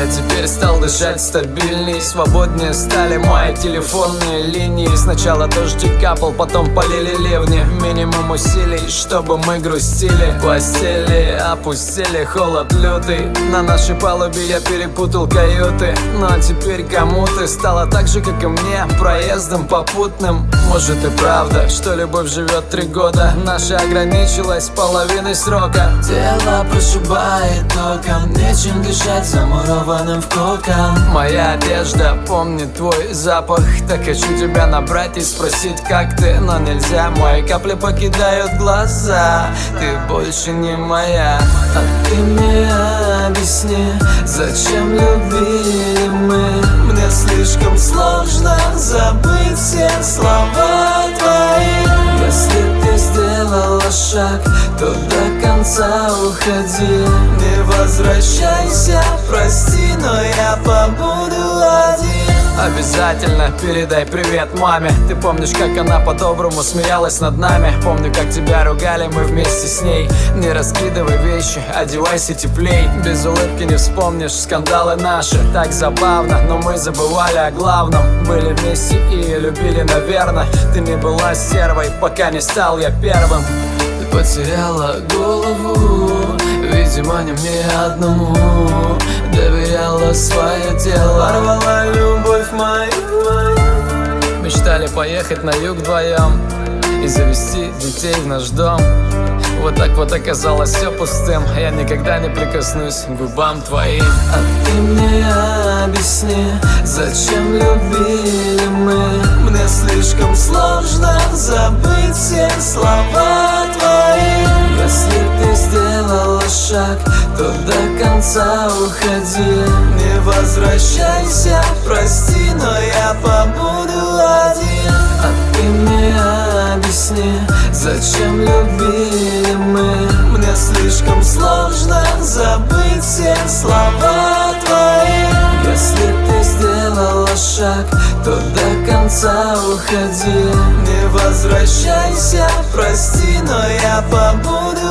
Я теперь стал дышать стабильней, свободнее стали мои телефонные линии. Сначала дождик капал, потом полили ливни. Минимум усилий, чтобы мы грустили. Постели опустили, холод лютый. На нашей палубе я перепутал каюты. Но теперь кому ты стала так же, как и мне, проездом попутным. Может и правда, что любовь живет 3 года. Наша ограничилась половиной срока. Тело прошибает током, нечем дышать замурованным в кокон. Моя одежда помнит твой запах. Так хочу тебя набрать и спросить, как ты. Но нельзя, мои капли покидают глаза. Ты больше не моя. А ты мне объясни, зачем любили мы? Мне слишком сложно забыть все слова твои. Если ты сделала шаг, то до конца уходи. Не возвращайся, прости, но я побуду один. Обязательно передай привет маме. Ты помнишь, как она по-доброму смеялась над нами? Помню, как тебя ругали, мы вместе с ней. Не раскидывай вещи, одевайся теплей. Без улыбки не вспомнишь скандалы наши. Так забавно, но мы забывали о главном. Были вместе и любили, наверное. Ты не была стервой, пока не стал я первым. Ты потеряла голову, видимо, не мне одному. Доверяла свое тело, порвала любовь мою. Мечтали поехать на юг вдвоем и завести детей в наш дом. Вот так вот оказалось все пустым. Я никогда не прикоснусь к губам твоим. А ты мне объясни, зачем любили мы? Мне слишком сложно забыть все слова твои. Если ты сделала шаг, то до конца уходи. Не возвращайся, прости, но я побуду один. А ты мне объясни, зачем любили мы? Мне слишком сложно забыть все слова твои. Если ты сделала шаг, то до конца уходи. Не возвращайся, прости, но я побуду